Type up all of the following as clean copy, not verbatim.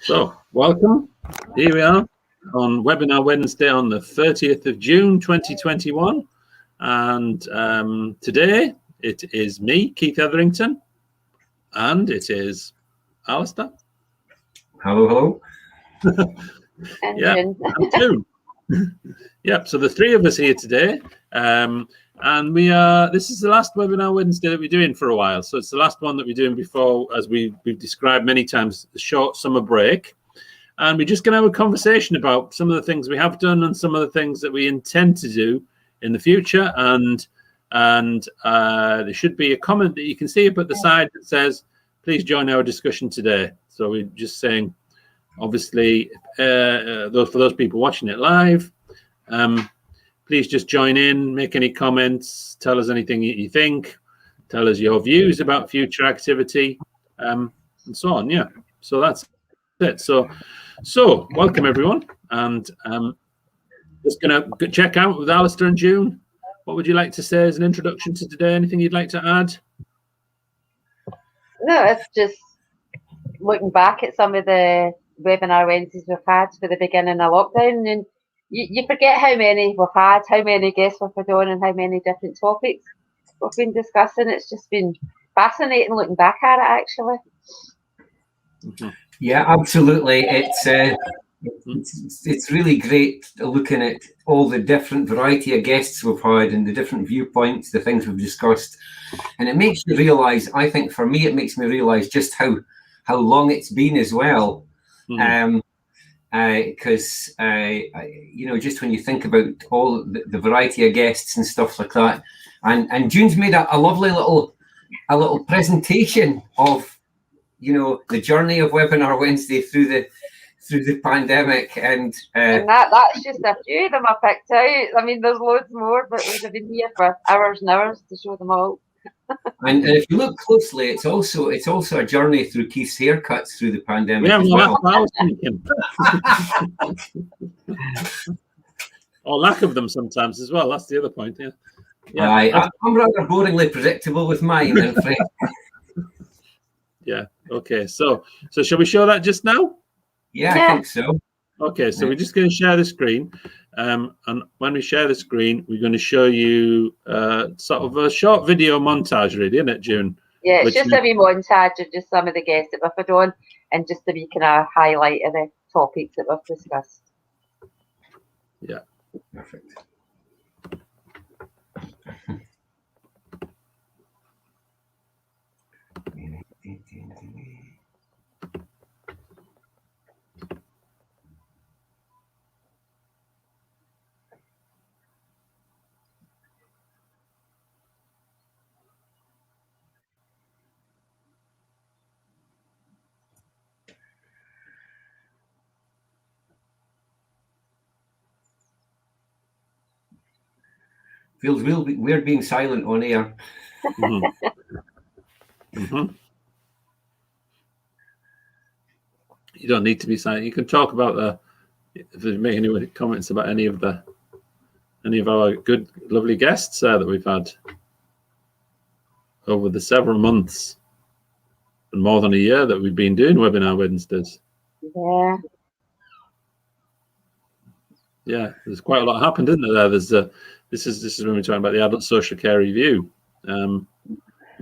So, welcome. Here we are on Webinar Wednesday on the 30th of June 2021. And today it is me, Keith Etherington, and it is Alistair. Hello, hello. And June. Yep, so the three of us here today. And this is the last Webinar Wednesday that we're doing for a while. So it's the last one that we're doing before, as we've described many times, the short summer break. And we're just going to have a conversation about some of the things we have done and some of the things that we intend to do in the future. And there should be a comment that you can see up at the side that says, please join our discussion today. So we're just saying, obviously, for those people watching it live, please just join in, make any comments, tell us anything you think, tell us your views about future activity, and so on. Yeah, so that's it. So welcome everyone, and just gonna check out with Alistair and June. What would you like to say as an introduction to today? Anything you'd like to add? No, it's just looking back at some of the webinar Wednesdays we've had for the beginning of lockdown, and you forget how many we've had, how many guests we've had on, and how many different topics we've been discussing. It's just been fascinating looking back at it, actually. Mm-hmm. Yeah, absolutely. It's really great looking at all the different variety of guests we've had and the different viewpoints, the things we've discussed, and it makes you realise. I think for me, it makes me realise just how long it's been as well. Mm-hmm. Because just when you think about all the variety of guests and stuff like that, and June's made a lovely little presentation of the journey of Webinar Wednesday through the pandemic, and that's just a few of them I picked out. I mean, there's loads more, but we'd have been here for hours and hours to show them all. And if you look closely, it's also a journey through Keith's haircuts through the pandemic as well. I was thinking. Or lack of them sometimes as well. That's the other point. Yeah. I'm rather boringly predictable with mine, I'm afraid. Yeah. Okay. So shall we show that just now? Yeah, I think so. Okay, so we're just going to share the screen, and when we share the screen, we're going to show you sort of a short video montage, really, isn't it, June? Yeah, it's just a wee montage of just some of the guests that we've had on, and just a wee kind of highlight of the topics that we've discussed. Yeah, perfect. Feels weird being silent on air. Mm-hmm. Mm-hmm. You don't need to be silent. You can talk about if there's any comments about any of our good, lovely guests that we've had over the several months and more than a year that we've been doing Webinar Wednesdays. Yeah. Yeah, there's quite a lot happened, isn't there? This is when we're talking about the Adult Social Care Review.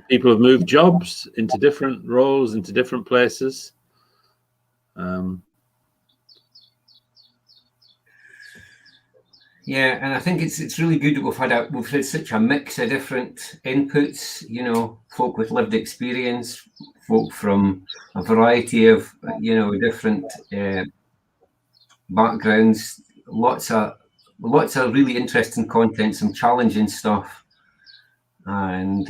People have moved jobs into different roles, into different places. Yeah, and I think it's really good that we've had such a mix of different inputs. Folk with lived experience, folk from a variety of different backgrounds. Lots of really interesting content, some challenging stuff, and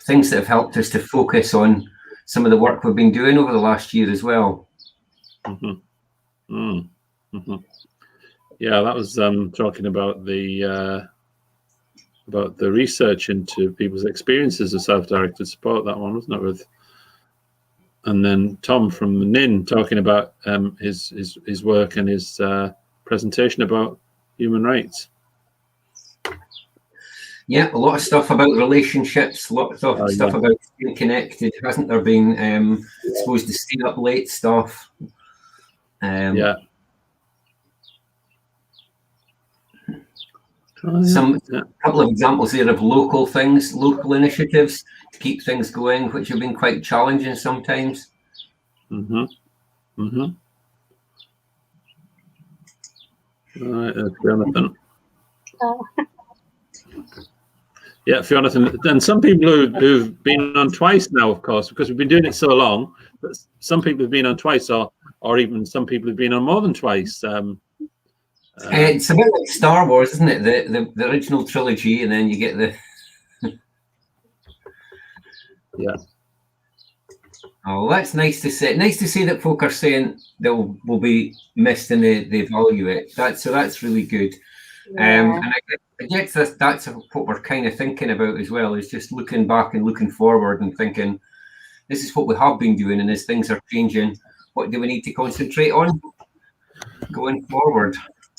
things that have helped us to focus on some of the work we've been doing over the last year as well. Mm-hmm. Mm-hmm. Yeah, that was talking about the research into people's experiences of self-directed support. That one, wasn't it? And then Tom from NIN talking about his work and his presentation about human rights. Yeah, a lot of stuff about relationships, a lot of stuff about being connected. Hasn't there been, supposed to stay up late stuff? Yeah. A couple of examples there of local things, local initiatives to keep things going, which have been quite challenging sometimes. Mm-hmm. Mm-hmm. All right, that's Jonathan. Oh. Yeah, Jonathan. And some people who've been on twice now, of course, because we've been doing it so long. But some people have been on twice, or even some people have been on more than twice. It's a bit like Star Wars, isn't it? The original trilogy, and then you get the. Yeah. Oh, that's nice to see. Nice to see that folk are saying they will be missed and they value it. That's really good. Yeah. And I guess that's what we're kind of thinking about as well, is just looking back and looking forward and thinking, this is what we have been doing, and as things are changing, what do we need to concentrate on going forward?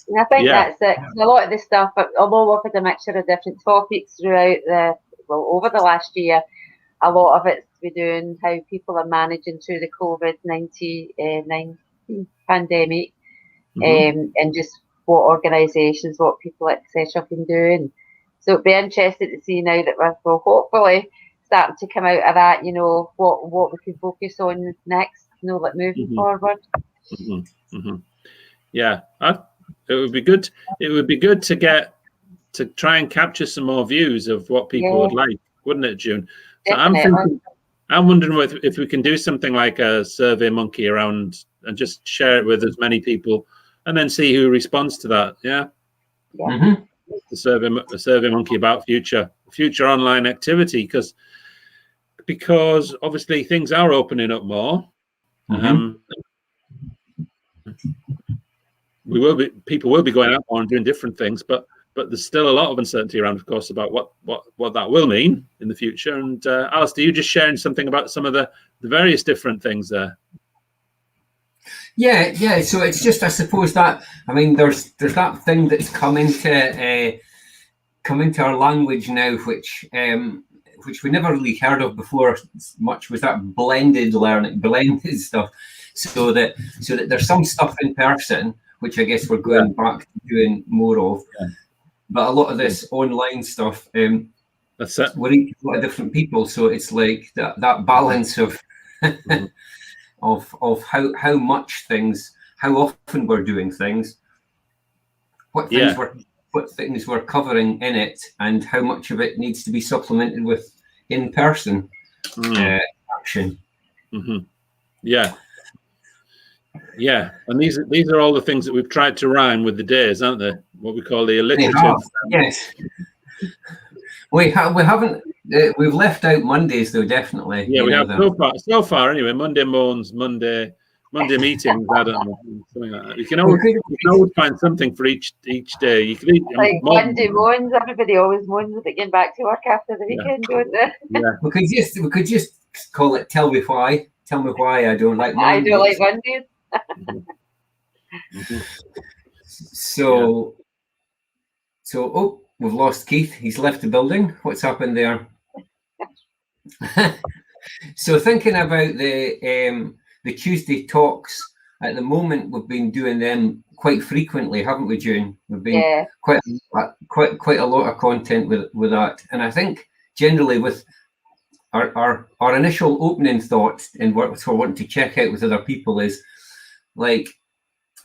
And I think that's it. A lot of the stuff, although we've had a mixture of different topics throughout over the last year, a lot of it's to be doing how people are managing through the COVID-19 pandemic, and just what organisations, what people, etc., have been doing. So it'd be interesting to see now that we're hopefully starting to come out of that, what we can focus on next, like moving forward. Yeah, it would be good. It would be good to try and capture some more views of what people would like, wouldn't it, June? So I'm wondering if we can do something like a Survey Monkey around and just share it with as many people, and then see who responds to that. Yeah. Yeah. The Survey Monkey about future online activity, because obviously things are opening up more. People will be going out more and doing different things, but there's still a lot of uncertainty around, of course, about what that will mean in the future. And Alistair, you just sharing something about some of the various different things there. Yeah. So it's just, I suppose that, I mean, there's that thing that's come into our language now, which we never really heard of before much, was that blended learning, blended stuff. So that there's some stuff in person, which I guess we're going back to doing more of. Yeah. But a lot of this online stuff, that's it. We're eating a lot of different people, so it's like that balance of of how much things, how often we're doing things, what things we're covering in it, and how much of it needs to be supplemented with in-person action. Yeah, and these are all the things that we've tried to rhyme with the days, aren't they? What we call the alliterative. Yes. We haven't. We've left out Mondays though, definitely. Yeah, we have so far anyway. Monday moans, Monday meetings. I don't know, something like that. You can always find something for each day. You can like Monday moans. Everybody always moans about getting back to work after the weekend, don't they? Yeah. We could just call it "Tell me why." Tell me why I don't like Mondays. I don't like Mondays. So, we've lost Keith. He's left the building. What's happened there? So thinking about the Tuesday talks, at the moment we've been doing them quite frequently, haven't we, June? We've been quite a lot of content with that, and I think generally with our initial opening thought and what we're wanting to check out with other people is, like,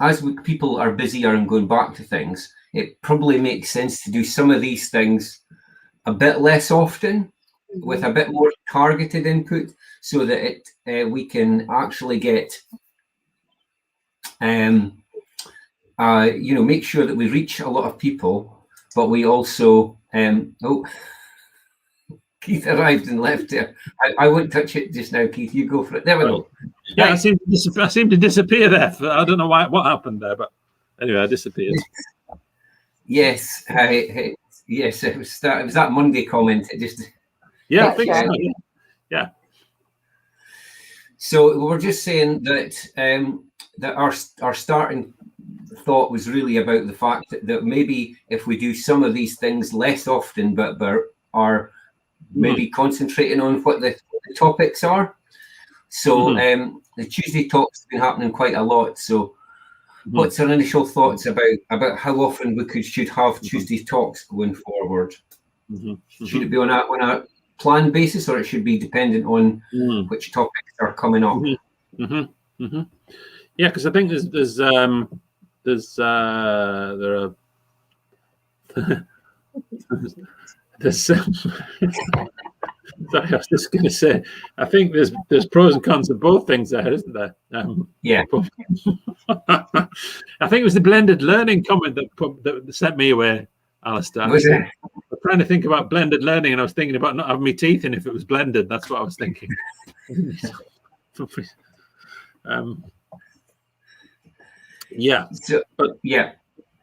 as people are busier and going back to things, it probably makes sense to do some of these things a bit less often, with a bit more targeted input, so that we can actually get, make sure that we reach a lot of people, but we also, Keith arrived and left there. I won't touch it just now, Keith. You go for it. There we go. Yeah, I seem to disappear there. I don't know what happened there, but anyway, I disappeared. Yes, yes. It was that Monday comment. It just. Yeah, I think so. Yeah. So we were just saying that that our starting thought was really about the fact that maybe if we do some of these things less often, but are maybe concentrating on what the topics are. So the Tuesday talks have been happening quite a lot. So what's our initial thoughts about how often we should have Tuesday talks going forward? Should it be on a planned basis, or it should be dependent on which topics are coming up? Yeah, because I think sorry, I was just going to say, I think there's pros and cons of both things there, isn't there? Yeah. I think it was the blended learning comment that sent me away, Alistair. Was it? I was trying to think about blended learning, and I was thinking about not having my teeth in if it was blended. That's what I was thinking. Yeah. But yeah,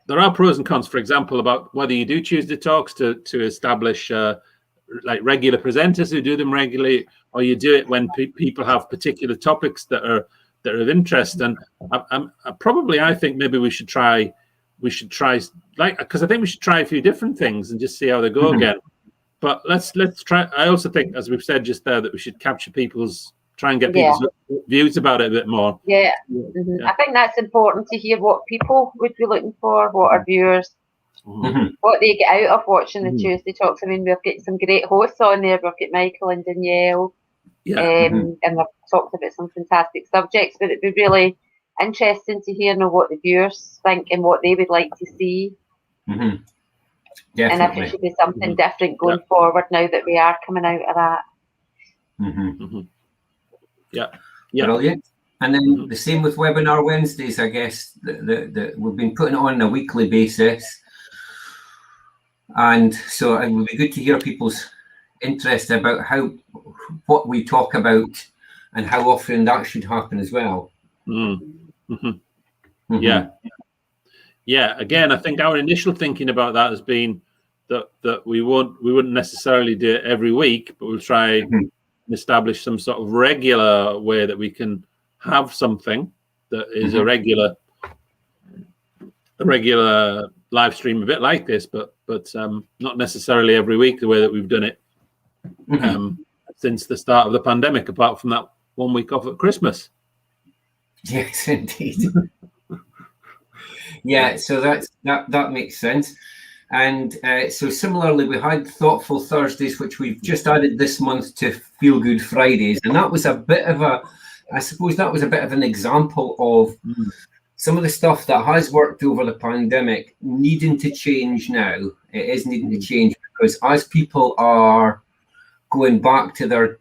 there are pros and cons, for example, about whether you do Tuesday talks to establish like regular presenters who do them regularly, or you do it when people have particular topics that are of interest. And I think maybe we should try because I think we should try a few different things and just see how they go again. But let's try. I also think, as we've said just there, that we should capture try and get people's views about it a bit more. Yeah. I think that's important to hear what people would be looking for, what our viewers, what they get out of watching the Tuesday talks. I mean, we've got some great hosts on there. We've got Michael and Danielle, and they've talked about some fantastic subjects. But it'd be really interesting to hear what the viewers think and what they would like to see. And if it should be something different going forward now that we are coming out of that. Yeah. Brilliant. And then the same with Webinar Wednesdays, I guess, that we've been putting it on a weekly basis. And so it would be good to hear people's interest about what we talk about and how often that should happen as well. Yeah. Again, I think our initial thinking about that has been that we wouldn't necessarily do it every week, but we'll try and establish some sort of regular way that we can have something that is a regular live stream, a bit like this, but not necessarily every week the way that we've done it since the start of the pandemic, apart from that 1 week off at Christmas. Yes, indeed. So that makes sense. And so similarly, we had Thoughtful Thursdays, which we've just added this month to Feel Good Fridays. And that was a bit of an example of some of the stuff that has worked over the pandemic needing to change now. It is needing to change because as people are going back to their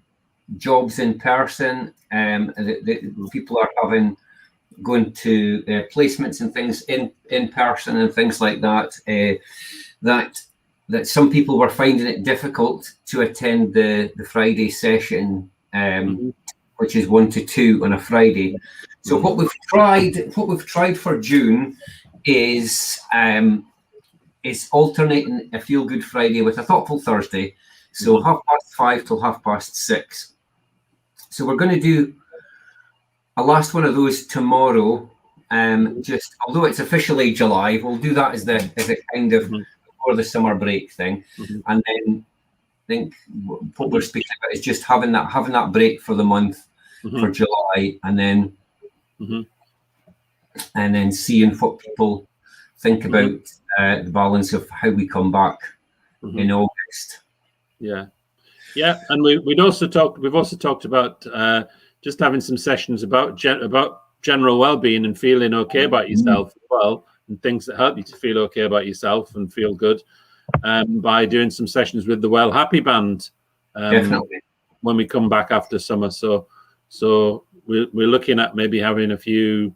jobs in person, the people are going to placements and things in person and things like that, that some people were finding it difficult to attend the Friday session, which is 1 to 2 on a Friday. So what we've tried for June is alternating a Feel Good Friday with a Thoughtful Thursday. So 5:30 till 6:30. So we're going to do a last one of those tomorrow. Just although it's officially July, we'll do that as a kind of before the summer break thing, and then I think what we're speaking about is just having that break for the month for July, and then seeing what people think about the balance of how we come back in August. Yeah, and we've also talked about just having some sessions about general well-being and feeling okay about yourself as well, and things that help you to feel okay about yourself and feel good, by doing some sessions with the Well Happy Band Definitely when we come back after summer. So we're looking at maybe having a few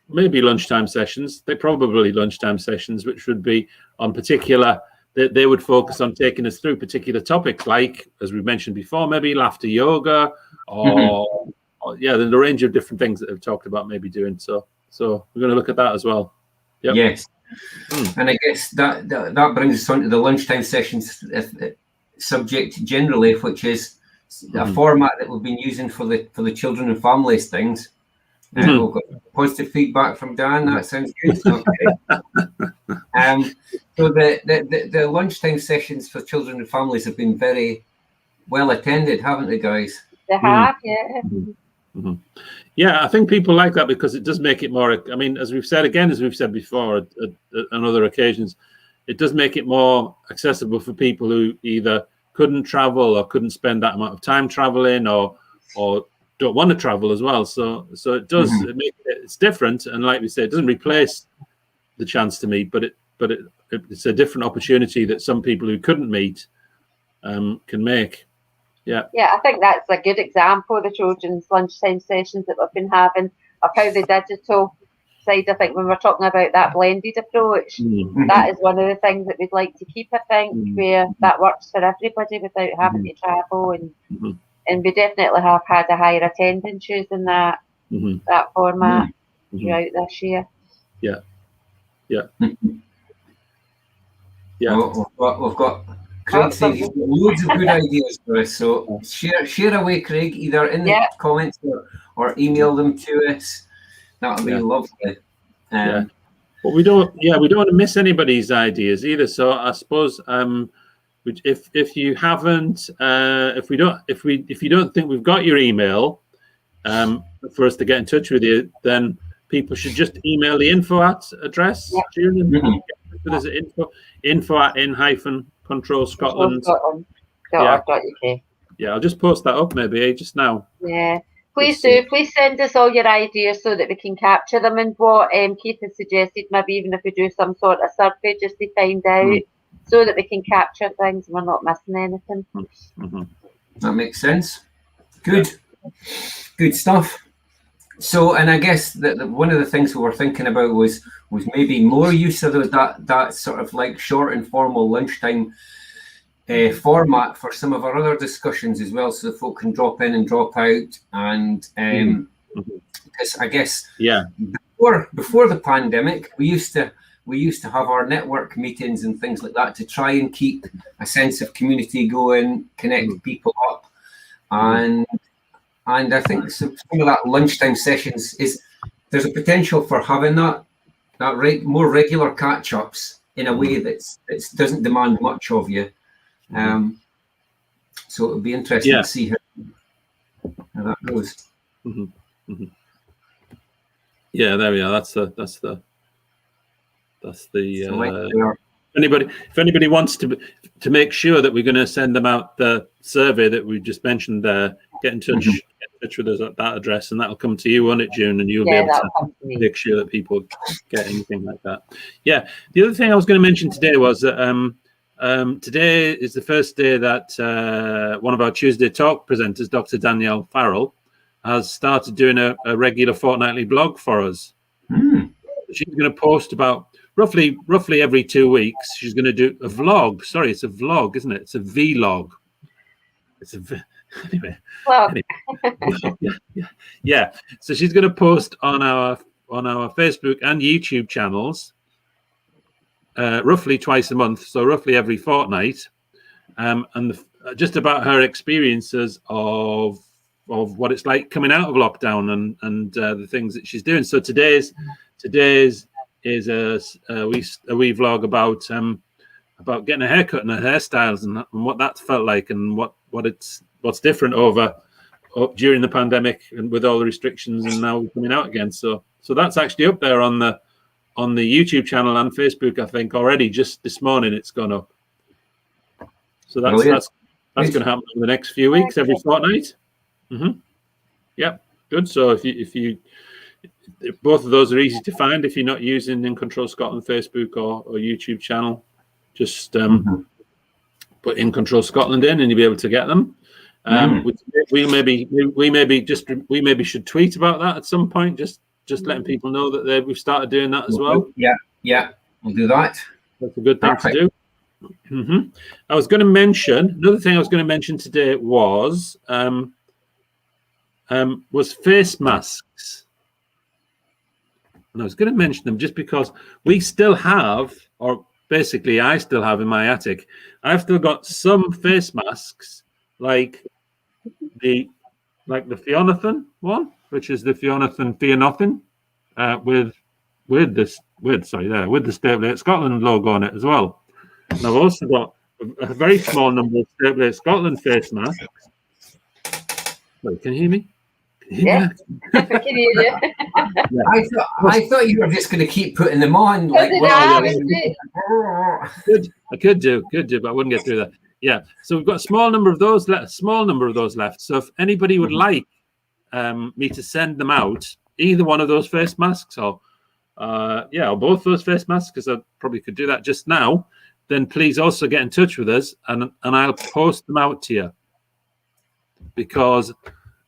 maybe lunchtime sessions. They're probably lunchtime sessions, which would be on particular. They would focus on taking us through particular topics, like, as we mentioned before, maybe laughter yoga, or there's a range of different things that they've talked about maybe doing. So we're going to look at that as well. Yep. Yes. And I guess that brings us on to the lunchtime sessions subject generally, which is a format that we've been using for the children and families things. We've got positive feedback from Dan. That sounds good. Okay. So the lunchtime sessions for children and families have been very well attended, haven't they, guys? They have, yeah. Yeah, I think people like that because it does make it more. I mean, as we've said before on other occasions, it does make it more accessible for people who either couldn't travel or couldn't spend that amount of time traveling or don't want to travel as well. So it does. It's different, and like we say, it doesn't replace the chance to meet, but it's a different opportunity that some people who couldn't meet can make. Yeah, I think that's a good example of the children's lunchtime sessions that we've been having, of how the digital side, I think when we're talking about that blended approach, that is one of the things that we'd like to keep, I think, where that works for everybody without having to travel, and we definitely have had a higher attendance using that format throughout this year. Yeah. We've got Craig says he's got loads of good ideas for us, so share away, Craig, either in the comments or email them to us. That would be lovely. But we don't want to miss anybody's ideas either. So I suppose if you haven't, if you don't think we've got your email for us to get in touch with you, then people should just email the info address. There's info@in-control-scotland.org.uk. Yeah, I'll just post that up maybe just now. Yeah. Please do. Please send us all your ideas so that we can capture them. And what Keith has suggested, maybe even if we do some sort of survey just to find out, so that we can capture things and we're not missing anything. That makes sense. Good stuff. So, and I guess that one of the things we were thinking about was maybe more use of that sort of like short informal lunchtime format for some of our other discussions as well, so that folk can drop in and drop out. And because I guess before the pandemic, we used to have our network meetings and things like that to try and keep a sense of community going, connect people up, and I think some of that lunchtime sessions there's a potential for having that more regular catch-ups in a way that doesn't demand much of you. So it would be interesting to see how that goes. Yeah, there we are. That's the. If anybody wants to make sure that we're going to send them out the survey that we just mentioned there, get in touch with us at that address, and that'll come to you on it, June, and you'll be able to make sure that people get anything like that. Yeah. The other thing I was going to mention today was that today is the first day that one of our Tuesday Talk presenters, Dr. Danielle Farrell, has started doing a regular fortnightly blog for us. She's going to post about roughly every 2 weeks. She's going to do a vlog. Sorry, it's a vlog, isn't it? It's a vlog. It's a anyway. Yeah. So she's going to post on our Facebook and YouTube channels roughly twice a month, so roughly every fortnight, and just about her experiences of what it's like coming out of lockdown and the things that she's doing. So today's is a wee vlog about getting a haircut and her hairstyles and what that felt like and what's different during the pandemic and with all the restrictions and now coming out again. So that's actually up there on the YouTube channel and Facebook, I think already just this morning it's gone up. So that's going to happen in the next few weeks, every fortnight. Yeah, good. So if both of those are easy to find if you're not using In Control Scotland Facebook or YouTube channel, just put In Control Scotland in and you'll be able to get them. We maybe should tweet about that at some point, just letting people know that we've started doing that as well. Yeah, we'll do that. That's a good thing to do. I was going to mention another thing. I was going to mention today was face masks, and I was going to mention them just because we still have, or basically I still have in my attic. I've still got some face masks like the Fionathan one. which is the Fear Nothing, Fear Nothing, with the Stable 8 Scotland logo on it as well. And I've also got a very small number of Stable 8 Scotland face masks. Wait, can you hear me? Yeah, I can hear you. I thought you were just going to keep putting them on. Like, I could do, but I wouldn't get through that. Yeah, so we've got a small number of those left. So if anybody would like me to send them out, either one of those face masks or both those face masks, because I probably could do that just now, then please also get in touch with us and I'll post them out to you, because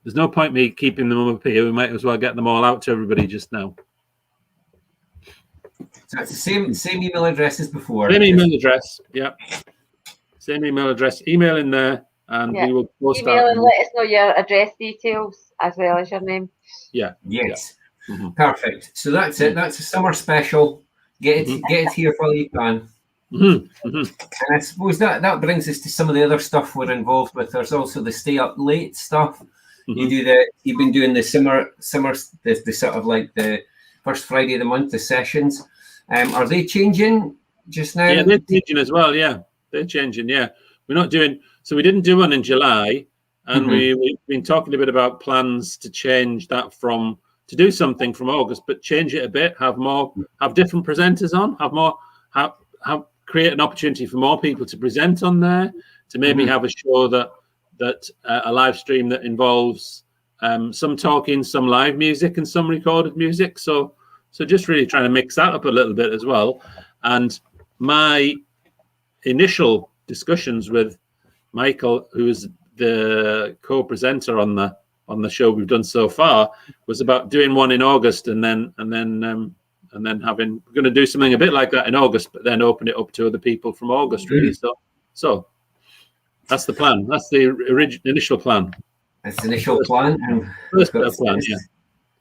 there's no point me keeping them up here. We might as well get them all out to everybody just now. So it's the same email address as before. Same email address, yeah. Same email address. Email in there, and we will post email and let us know your address details as well as your name. Yeah. Yes. Yeah. Perfect. So that's it. That's a summer special. Get it here while you can. And I suppose that brings us to some of the other stuff we're involved with. There's also the stay up late stuff. You've been doing the summer, the sort of like the first Friday of the month, the sessions. Are they changing just now? Yeah, they're changing as well. Yeah, they're changing. Yeah, we're not doing. So we didn't do one in July, and we've been talking a bit about plans to change that to do something from August, but change it a bit. Have different presenters on. Create an opportunity for more people to present on there. To maybe have a show that a live stream that involves some talking, some live music, and some recorded music. So just really trying to mix that up a little bit as well. And my initial discussions with Michael, who is the co-presenter on the show we've done so far, was about doing one in August, and then we're going to do something a bit like that in August, but then open it up to other people from August, really. So that's the plan. That's the initial plan. That's the initial plan. And first bit of plan, yeah.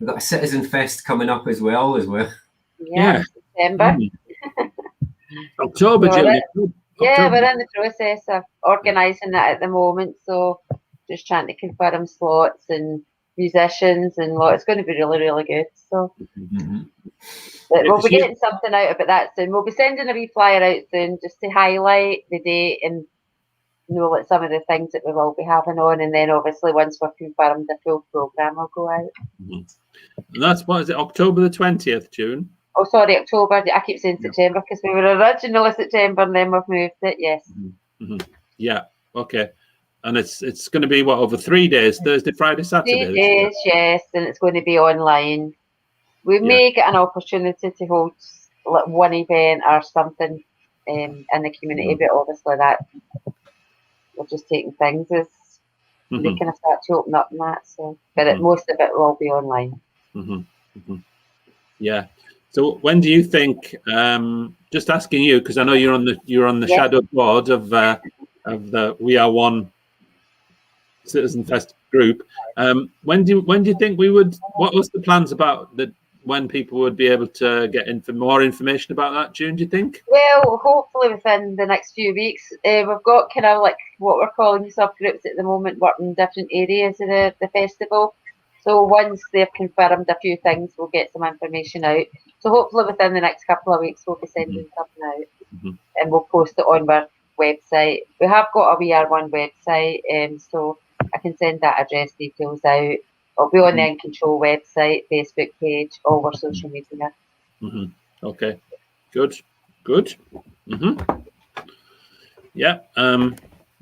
We've got a Citizen Fest coming up as well. Yeah. September. October, Julie. Yeah, we're in the process of organising that at the moment. So just trying to confirm slots and musicians and it's going to be really, really good. So we'll be getting something out about that soon. We'll be sending a wee flyer out soon just to highlight the date and like some of the things that we will be having on, and then obviously once we're confirmed, the full programme will go out. And that's October the 20th, June? Oh, sorry, October. I keep saying September because we were originally September and then we've moved it. Yes. Yeah. Okay. And it's going to be over 3 days? Thursday, Friday, Saturday. 3 days, yes, and it's going to be online. We may get an opportunity to hold like one event or something in the community, but obviously that we're just taking things as they kind of start to open up and that. So, but most of it will be online. Yeah. So when do you think? Just asking you, because I know you're on the shadow board of the We Are One Citizen Fest group. When do you think we would? What was the plans about when people would be able to get more information about that, June, do you think? Well, hopefully within the next few weeks. We've got kind of like what we're calling subgroups at the moment, working in different areas of the festival. So once they've confirmed a few things, we'll get some information out. So hopefully within the next couple of weeks, we'll be sending something out. And we'll post it on our website. We have got a WeAre1 website, so I can send that address details out. It'll be on the In Control website, Facebook page, all our social media. Okay, good. Yeah.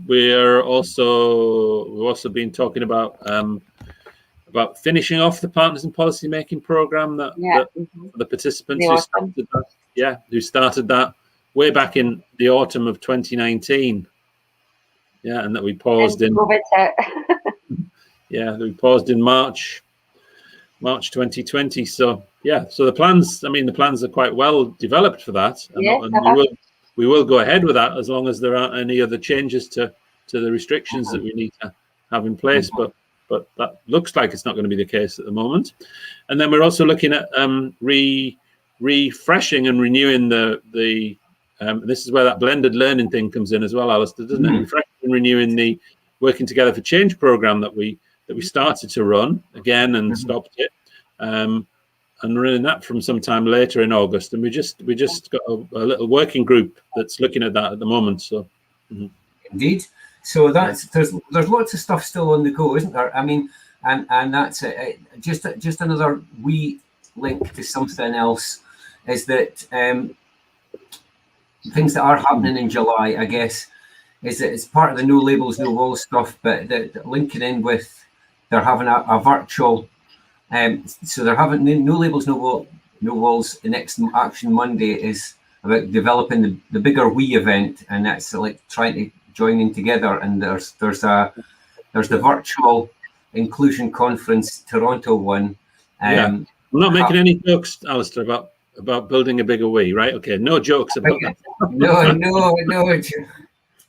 We've also been talking about finishing off the Partners in Policy Making program that the participants who started that way back in the autumn of 2019. Yeah, and that we paused in. Yeah, we paused in March 2020. So so the plans are quite well developed for that, and we will go ahead with that as long as there aren't any other changes to the restrictions that we need to have in place. But that looks like it's not going to be the case at the moment. And then we're also looking at refreshing and renewing the this is where that blended learning thing comes in as well, Alistair, doesn't it? Refreshing and renewing the Working Together for Change program that we that we started to run again and stopped it, and running that from sometime later in August. And we just got a little working group that's looking at that at the moment. So indeed. So there's lots of stuff still on the go, isn't there? I mean, and that's just another wee link to something else is that things that are happening in July, I guess, is that it's part of the no labels, no walls stuff, but that linking in with they're having a virtual, so they're having no labels, no walls. The next Action Monday is about developing the bigger we event, and that's like trying to join in together. And there's the virtual inclusion conference Toronto one. We're not making any jokes, Alistair, about building a bigger we, right? Okay, no jokes about that. No.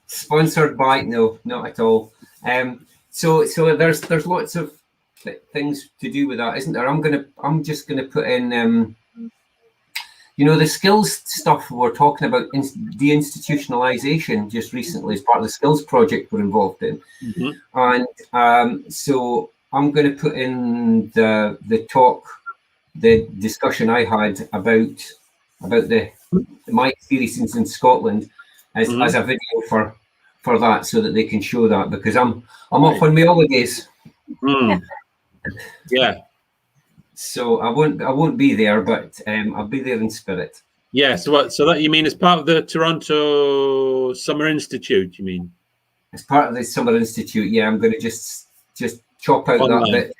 Sponsored by no, not at all. So there's lots of things to do with that, isn't there? I'm just gonna put in the skills stuff we're talking about, deinstitutionalization just recently as part of the skills project we're involved in. And so I'm going to put in the talk, the discussion I had about my experiences in Scotland as a video for that, so that they can show that, because I'm off on my holidays. Yeah. So I won't be there, but I'll be there in spirit. Yeah. So that you mean as part of the Toronto Summer Institute? You mean as part of the Summer Institute? Yeah, I'm going to just chop out online. That bit.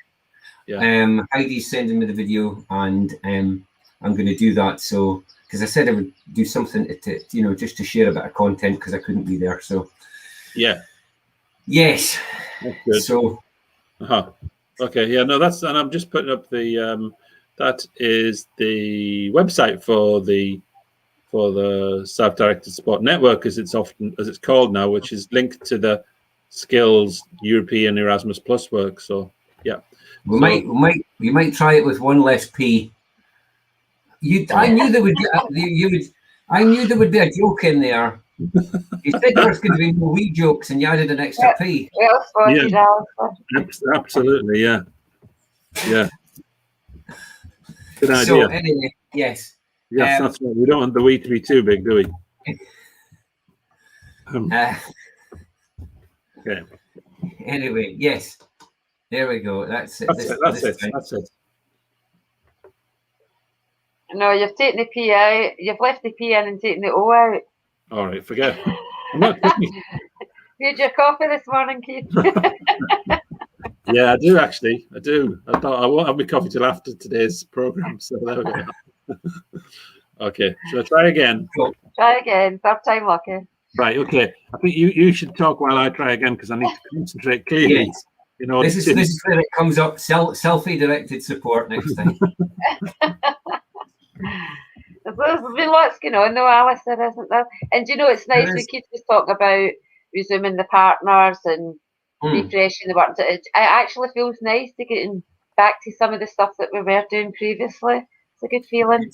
Yeah. Heidi's sending me the video, and I'm going to do that. So because I said I would do something to just to share a bit of content because I couldn't be there. So yeah. Yes. That's good. So. Okay, yeah, no, and I'm just putting up the that is the website for the Self-Directed Sport Network, as it's called now, which is linked to the Skills European Erasmus Plus work. So yeah, we might try it with one less P. I knew there would be I knew there would be a joke in there. You said there was going to be no wee jokes, and you added an extra P. Absolutely, yeah. Good idea. So anyway, yes. Yes, that's right. We don't want the wee to be too big, do we? Okay. Anyway, yes. There we go. That's it. That's it. No, you've taken the P out. You've left the P in and taken the O out. All right, forget. I'm not kidding. You had your coffee this morning, Keith? Yeah, I do actually. I do. I thought I won't have my coffee till after today's program. So there we go. Okay, shall I try again? Cool. Try again. Third time lucky. Right. Okay. I think you should talk while I try again, because I need to concentrate clearly. Yes. This is where it comes up. Selfie directed support next time. There's been lots going on, though, Alistair, isn't there? And it's nice when Keith was talking about resuming the partners and refreshing the work. It actually feels nice to get back to some of the stuff that we were doing previously. It's a good feeling.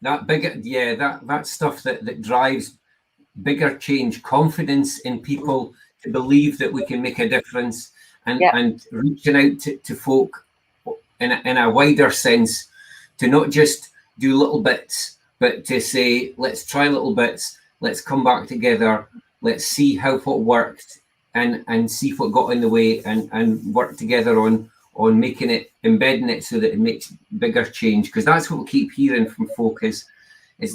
That stuff that drives bigger change, confidence in people to believe that we can make a difference, and reaching out to folk in a wider sense, to not just do little bits, but to say, let's try little bits, let's come back together, let's see what worked, and see what got in the way, and work together on making it, embedding it so that it makes bigger change, because that's what we keep hearing from folk is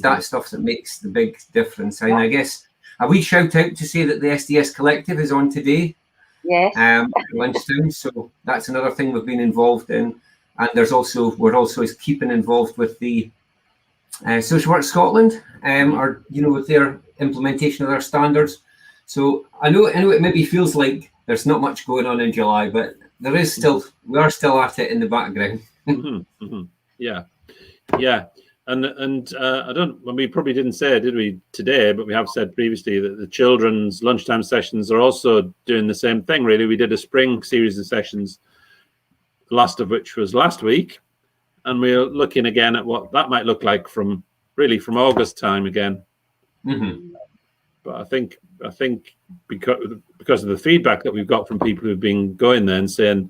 that stuff that makes the big difference. And I guess a wee shout out to say that the SDS Collective is on today. Yes. Lunchtime. So that's another thing we've been involved in. And we're also keeping involved with the Social Work Scotland, with their implementation of their standards. So I know it maybe feels like there's not much going on in July, but there is we are still at it in the background. Yeah. And we probably didn't say it, did we, today, but we have said previously that the children's lunchtime sessions are also doing the same thing, really. We did a spring series of sessions, the last of which was last week, and we're looking again at what that might look like from August time again. But I think because of the feedback that we've got from people who've been going there and saying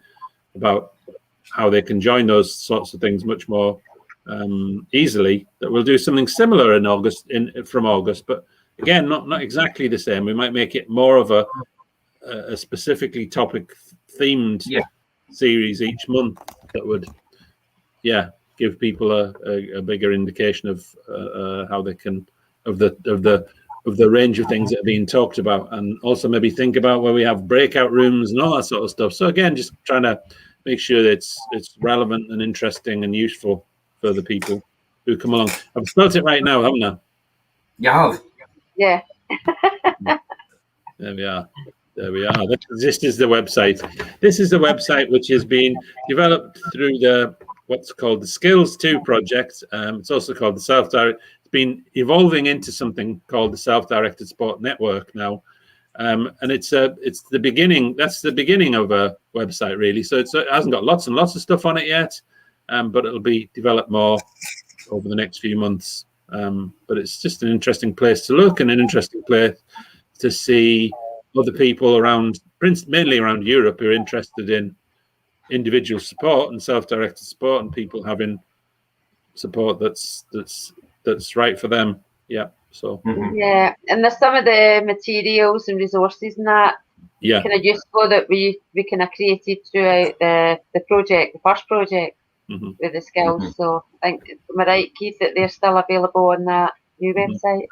about how they can join those sorts of things much more easily. That we'll do something similar in August, from August, but again, not exactly the same. We might make it more of a specifically topic themed series each month that would, give people a bigger indication of how they can of the range of things that are being talked about, and also maybe think about where we have breakout rooms and all that sort of stuff. So again, just trying to make sure that it's relevant and interesting and useful for the people who come along. I've spelled it right now, haven't I? You have. Yeah. There we are. There we are. This is the website. This is the website which has been developed through what's called the Skills 2 project. It's also called the Self-Direct. It's been evolving into something called the Self-Directed Sport Network now. And it's the beginning. That's the beginning of a website, really. So it hasn't got lots and lots of stuff on it yet, but it'll be developed more over the next few months. But it's just an interesting place to look and an interesting place to see other people around, mainly around Europe, who are interested in individual support and self-directed support, and people having support that's right for them. Yeah. So yeah, and there's some of the materials and resources and that kind of useful that we kind of created throughout the project, the first project with the skills. So I think, am I right, Keith, that they're still available on that new website?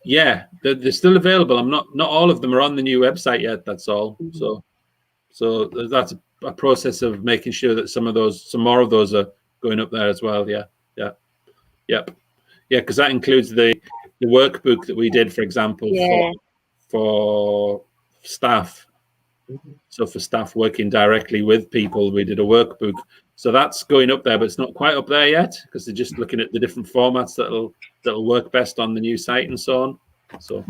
Yeah, they're still available. Not all of them are on the new website yet. That's all. So that's a process of making sure that some more of those are going up there as well. Yeah, because that includes the workbook that we did, for example, for staff. So for staff working directly with people, we did a workbook. So that's going up there, but it's not quite up there yet because they're just looking at the different formats that'll work best on the new site and so on. So.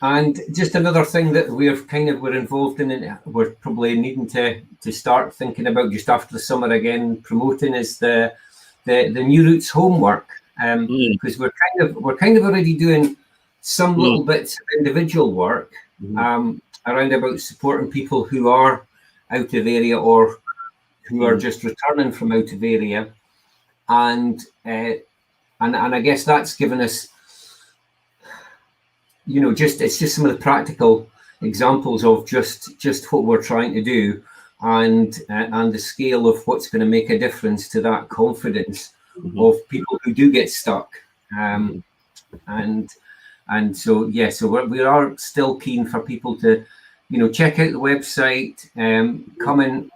And just another thing that we're involved in, and we're probably needing to start thinking about just after the summer again, promoting, is the New Roots homework, because we're kind of already doing some little bits of individual work around about supporting people who are out of area or who are just returning from out of area, and I guess that's given us, it's just some of the practical examples of just what we're trying to do, and the scale of what's going to make a difference to that confidence of people who do get stuck, and so we are still keen for people to check out the website, come and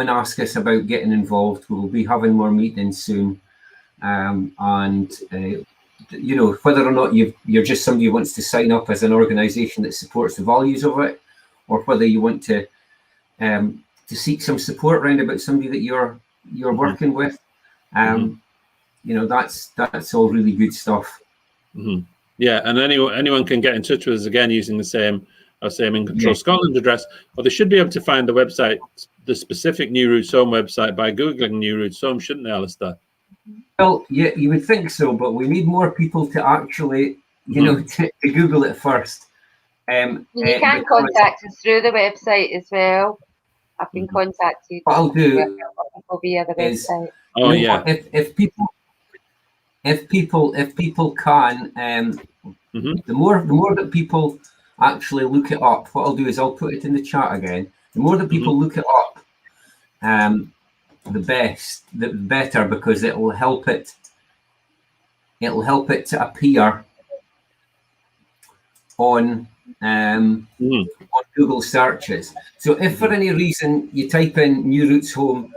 ask us about getting involved. We'll be having more meetings soon, and whether or not you're just somebody who wants to sign up as an organization that supports the values of it, or whether you want to seek some support around about somebody that you're working with, that's all really good stuff. Yeah, and anyone can get in touch with us again using the same In Control Scotland address, or they should be able to find the website, the specific New Roots Home website, by googling New Roots Home, shouldn't they, Alistair? Well, yeah, you would think so, but we need more people to actually, to Google it first. You can contact us through the website as well. I've been contacted. What I'll do via the website. Oh yeah. If people can, the more that people actually look it up, what I'll do is I'll put it in the chat again. The more that people look it up, the better, because it will help it to appear on Google searches. So if for any reason you type in New Roots Home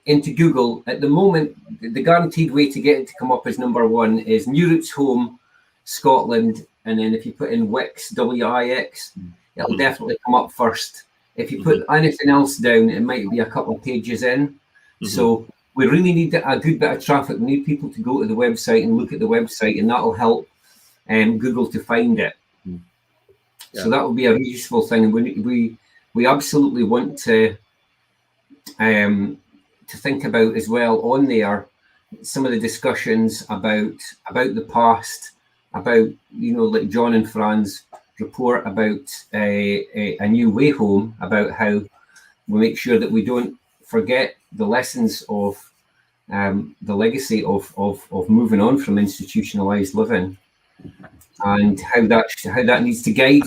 into Google, at the moment the guaranteed way to get it to come up as number one is New Roots Home Scotland, and then if you put in Wix, W-I-X, it'll definitely come up first. If you put anything else down, it might be a couple of pages in. So we really need a good bit of traffic. We need people to go to the website and look at the website, and that'll help Google to find it. So that will be a really useful thing. And we absolutely want to think about as well on there some of the discussions about the past, about like John and Fran's report about a new way home, about how we make sure that we don't forget the lessons of the legacy of moving on from institutionalized living, and how that needs to guide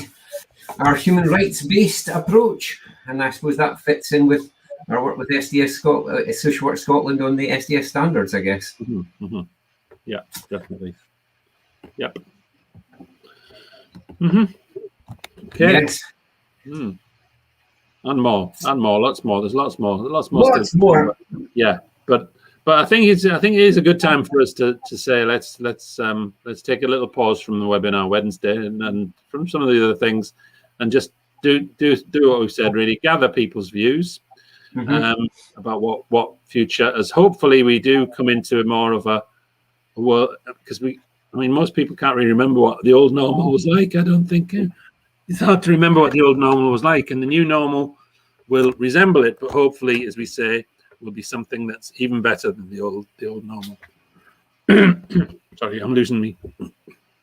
our human rights-based approach. And I suppose that fits in with our work with SDS Social Work Scotland on the SDS standards, I guess. Yeah, definitely. Yep. Okay. Yes. And more, lots more. There's lots more. Lots more. Yeah, but I think it is a good time for us to say let's take a little pause from the webinar Wednesday and from some of the other things, and just do what we said. Really gather people's views about what future, as hopefully we do come into more of a world, because most people can't really remember what the old normal was like. I don't think it's hard to remember what the old normal was like, and the new normal will resemble it, but hopefully, as we say, will be something that's even better than the old normal. Sorry, I'm losing me. I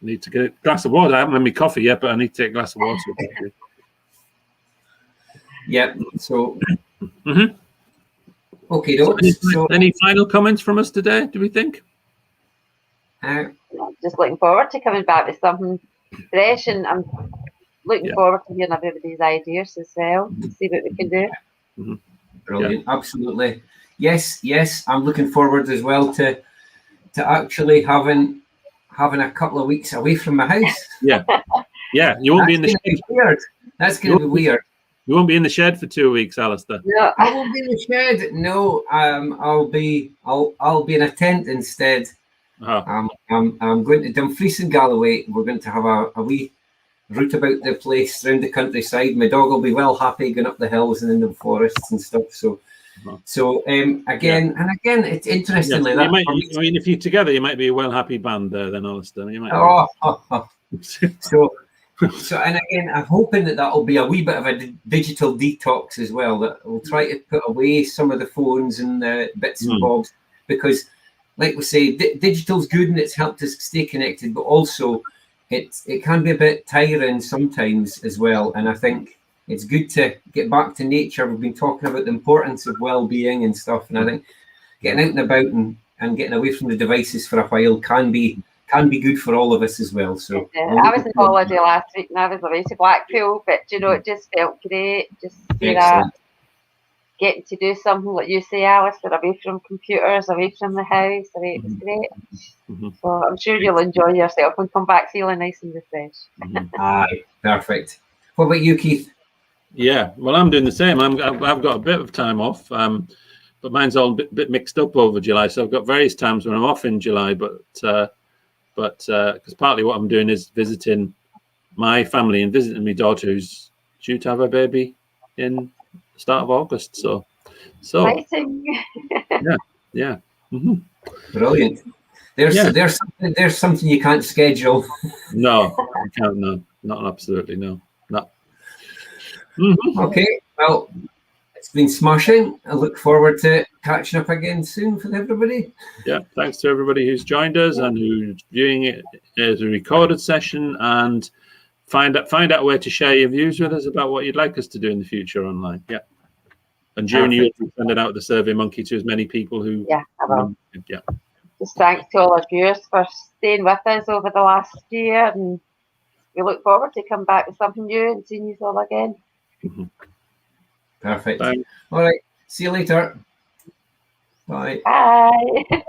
need to get a glass of water. I haven't had my coffee yet, but I need to take a glass of water. Yeah. So. Okay. So any final comments from us today? Do we think? Just looking forward to coming back with something fresh, and I'm looking forward to hearing everybody's ideas as well, see what we can do. Brilliant. Absolutely. Yes. I'm looking forward as well to actually having a couple of weeks away from my house. Yeah. You won't be in the shed. Weird. That's going to be weird. You won't be in the shed for 2 weeks, Alistair. No, I won't be in the shed. No, I'll be in a tent instead. I'm going to Dumfries and Galloway. We're going to have a wee route about the place around the countryside. My dog will be well happy going up the hills and in the forests and stuff. So again, it's interestingly that. If you're together, you might be a well happy band there, then, Alistair. You might. So and again, I'm hoping that will be a wee bit of a digital detox as well. That we'll try to put away some of the phones and the bits and bobs, because, like we say, digital's good and it's helped us stay connected, but also it can be a bit tiring sometimes as well. And I think it's good to get back to nature. We've been talking about the importance of well-being and stuff, and I think getting out and about and getting away from the devices for a while can be good for all of us as well. So I was on holiday last week and I was away to Blackpool, but it just felt great. Just getting to do something like you say, Alistair, away from computers, away from the house. It was great. So I'm sure you'll enjoy yourself and come back feeling nice and refreshed. Aye, perfect. What about you, Keith? Yeah, well, I'm doing the same. I've got a bit of time off, but mine's all a bit mixed up over July. So I've got various times when I'm off in July, but because partly what I'm doing is visiting my family and visiting my daughter who's due to have a baby in the start of August. So exciting. Yeah. Brilliant. There's something you can't schedule. No, I can't. No, not absolutely no. Okay, well, it's been smashing. I look forward to catching up again soon with everybody. Yeah, thanks to everybody who's joined us and who's viewing it as a recorded session, and find out a way to share your views with us about what you'd like us to do in the future online. Yeah, and June, you'll be sending out the Survey Monkey to as many people who. Yeah, I will. Just thanks to all our viewers for staying with us over the last year, and we look forward to come back with something new and seeing you all again. Perfect. Thanks. All right. See you later. Bye. Bye.